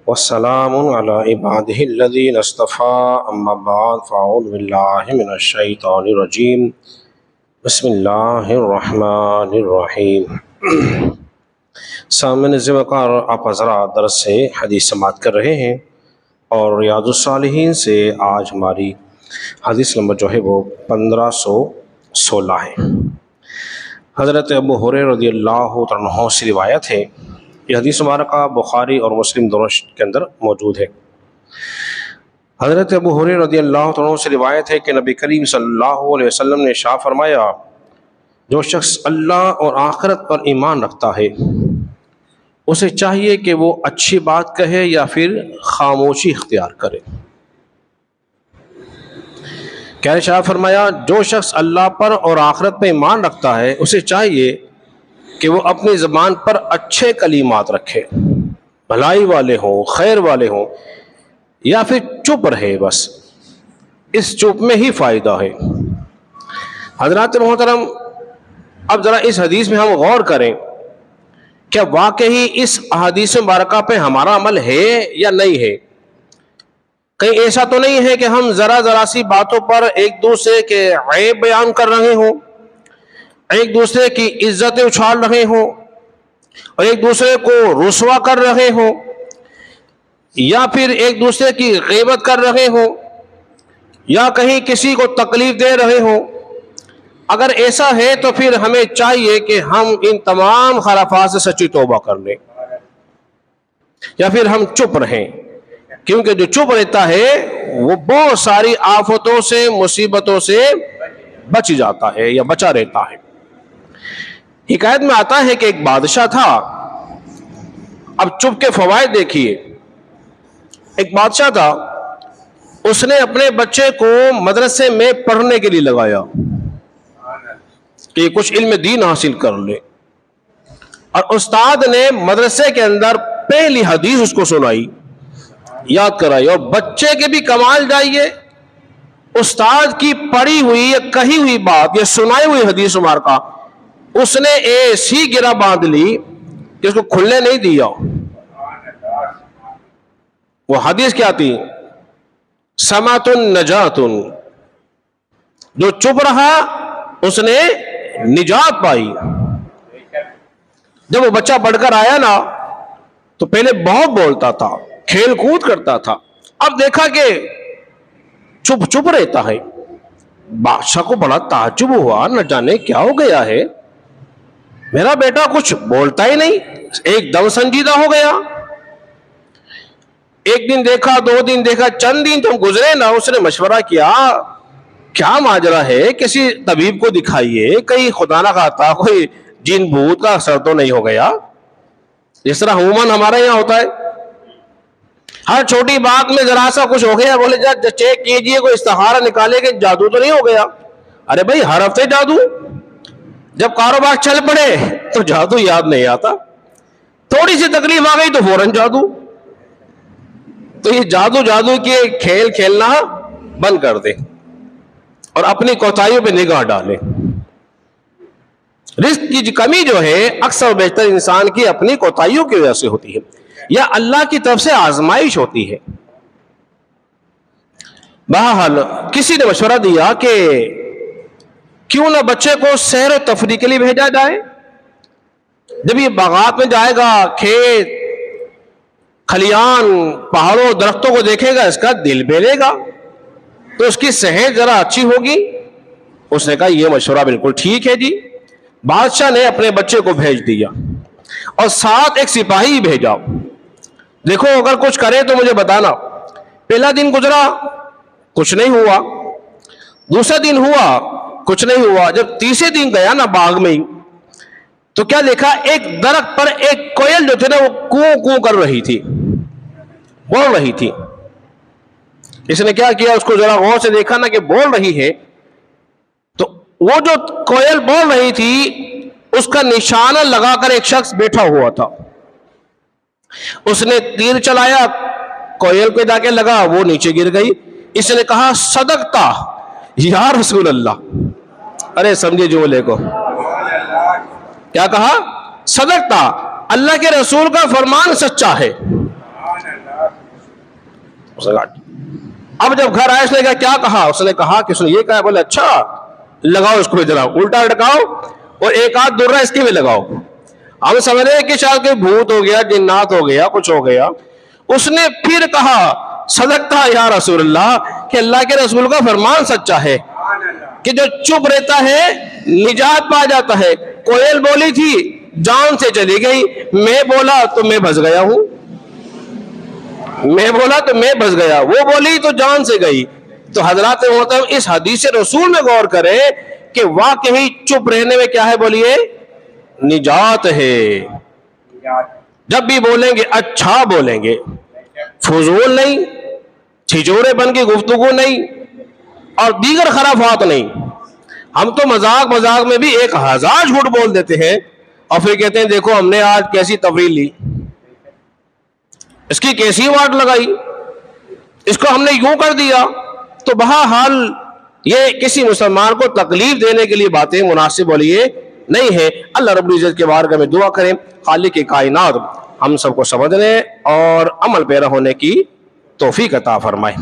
والسلام علی عبادہ الذین اصطفیٰ اما بعد فاعوذ باللہ من الشیطان الرجیم بسم اللہ الرحمن الرحیم۔ سامعین عزیز وقار، آپ حضرات درس سے حدیث سماعت کر رہے ہیں اور ریاض الصالحین سے آج ہماری حدیث نمبر جو ہے وہ 1516 ہے۔ حضرت ابو ہریرہ رضی اللہ عنہ سے روایت ہے، یہ حدیث مبارکہ بخاری اور مسلم دونوں کے اندر موجود ہے۔ حضرت ابو ہریرہ رضی اللہ عنہ سے روایت ہے کہ نبی کریم صلی اللہ علیہ وسلم نے ارشاد فرمایا، جو شخص اللہ اور آخرت پر ایمان رکھتا ہے اسے چاہیے کہ وہ اچھی بات کہے یا پھر خاموشی اختیار کرے۔ کیا ارشاد فرمایا؟ جو شخص اللہ پر اور آخرت پہ ایمان رکھتا ہے اسے چاہیے کہ وہ اپنی زبان پر اچھے کلمات رکھے، بھلائی والے ہوں، خیر والے ہوں، یا پھر چپ رہے، بس اس چپ میں ہی فائدہ ہے۔ حضرات محترم، اب ذرا اس حدیث میں ہم غور کریں، کیا واقعی اس احادیث مبارکہ پہ ہمارا عمل ہے یا نہیں ہے؟ کہیں ایسا تو نہیں ہے کہ ہم ذرا سی باتوں پر ایک دوسرے کے عیب بیان کر رہے ہوں، ایک دوسرے کی عزتیں اچھال رہے ہوں اور ایک دوسرے کو رسوا کر رہے ہوں، یا پھر ایک دوسرے کی غیبت کر رہے ہوں، یا کہیں کسی کو تکلیف دے رہے ہوں؟ اگر ایسا ہے تو پھر ہمیں چاہیے کہ ہم ان تمام خرافات سے سچی توبہ کر لیں، یا پھر ہم چپ رہیں، کیونکہ جو چپ رہتا ہے وہ بہت ساری آفتوں سے، مصیبتوں سے بچ جاتا ہے یا بچا رہتا ہے۔ حکایت میں آتا ہے کہ ایک بادشاہ تھا۔ اب چپ کے فوائد دیکھیے۔ ایک بادشاہ تھا، اس نے اپنے بچے کو مدرسے میں پڑھنے کے لیے لگایا کہ کچھ علم دین حاصل کر لے، اور استاد نے مدرسے کے اندر پہلی حدیث اس کو سنائی، یاد کرائی، اور بچے کے بھی کمال جائیے، استاد کی پڑھی ہوئی یا کہی ہوئی بات یا سنائی ہوئی حدیث مبارکہ اس نے ایسی گرہ باندھ لی کہ اس کو کھلنے نہیں دیا۔ وہ حدیث کیا تھی؟ سمعۃ نجات، جو چپ رہا اس نے نجات پائی۔ جب وہ بچہ پڑھ کر آیا نا تو پہلے بہت بولتا تھا، کھیل کود کرتا تھا، اب دیکھا کہ چپ رہتا ہے۔ بادشاہ کو بڑا تعجب ہوا، نہ جانے کیا ہو گیا ہے، میرا بیٹا کچھ بولتا ہی نہیں، ایک دم سنجیدہ ہو گیا۔ ایک دن دیکھا، 2 دن دیکھا، چند دن تو گزرے نا، اس نے مشورہ کیا، کیا ماجرا ہے، کسی طبیب کو دکھائیے، کہیں خدا نہ خواستہ کوئی جن بھوت کا اثر تو نہیں ہو گیا، جس طرح عموماً ہمارے یہاں ہوتا ہے، ہر چھوٹی بات میں ذرا سا کچھ ہو گیا، بولے جا چیک کیجئے، کوئی استخارہ نکالے کہ جادو تو نہیں ہو گیا۔ ارے بھائی، ہر ہفتے جادو؟ جب کاروبار چل پڑے تو جادو یاد نہیں آتا، تھوڑی سی تکلیف آ گئی تو فوراً جادو۔ تو یہ جادو کے کھیل کھیلنا بند کر دے اور اپنی کوتاہیوں پہ نگاہ ڈالے۔ رزق کی کمی جو ہے اکثر بیشتر انسان کی اپنی کوتاہیوں کی وجہ سے ہوتی ہے، یا اللہ کی طرف سے آزمائش ہوتی ہے۔ بہرحال کسی نے مشورہ دیا کہ کیوں نہ بچے کو سیر و تفریح کے لیے بھیجا جائے، جب یہ باغات میں جائے گا، کھیت کھلیان پہاڑوں درختوں کو دیکھے گا، اس کا دل بہلے گا، تو اس کی صحت ذرا اچھی ہوگی۔ اس نے کہا یہ مشورہ بالکل ٹھیک ہے جی۔ بادشاہ نے اپنے بچے کو بھیج دیا اور ساتھ ایک سپاہی بھیجا، دیکھو اگر کچھ کرے تو مجھے بتانا۔ پہلا دن گزرا، کچھ نہیں ہوا، دوسرا دن ہوا، کچھ نہیں ہوا، جب تیسرے دن گیا نا باغ میں ہی، تو کیا دیکھا، ایک درخت پر ایک کوئل جو تھی نا وہ کوں کوں کر رہی تھی، بول رہی تھی۔ اس نے کیا کیا، اس کو ذرا غور سے دیکھا نا کہ بول رہی ہے، تو وہ جو کوئل بول رہی تھی اس کا نشانہ لگا کر ایک شخص بیٹھا ہوا تھا۔ اس نے تیر چلایا، کوئل پہ جا کے لگا، وہ نیچے گر گئی۔ اس نے کہا صدقتا یا رسول اللہ۔ ارے سمجھے جملے کو، کیا کہا؟ صدقتا، اللہ کے رسول کا فرمان سچا ہے۔ اس نے کہا اب جب گھر آئے اس نے کہا اس نے کہا کہ اس نے یہ کہا, بولے اچھا لگاؤ اس کو بھی ذرا الٹا لٹکاؤ اور ایک آدھ درہ اس کی بھی لگاؤ. ہم سمجھ رہے ہیں کہ شاید کوئی بھوت ہو گیا, جنات ہو گیا, کچھ ہو گیا. اس نے پھر کہا صدقتا یا رسول اللہ, کہ اللہ کے رسول کا فرمان سچا ہے کہ جو چپ رہتا ہے نجات پا جاتا ہے. کوئل بولی تھی جان سے چلی گئی, میں بولا تو میں بھس گیا ہوں, میں بولا تو میں بھس گیا, وہ بولی تو جان سے گئی. تو حضرات محترم اس حدیث رسول میں غور کریں کہ واقعی چپ رہنے میں کیا ہے, بولیے نجات ہے. جب بھی بولیں گے اچھا بولیں گے, فضول نہیں, چھچورے بن کی گفتگو نہیں, اور دیگر خرافات نہیں. ہم تو مذاق میں بھی 1000 جھوٹ بول دیتے ہیں اور پھر کہتے ہیں دیکھو ہم نے آج کیسی تفریح لی, اس کی کیسی واٹ لگائی, اس کو ہم نے یوں کر دیا. تو بہرحال یہ کسی مسلمان کو تکلیف دینے کے لیے باتیں مناسب بولیے نہیں ہے. اللہ رب العزت کے بارگاہ میں دعا کریں خالق کائنات ہم سب کو سمجھنے اور عمل پیرا ہونے کی توفیق عطا فرمائے.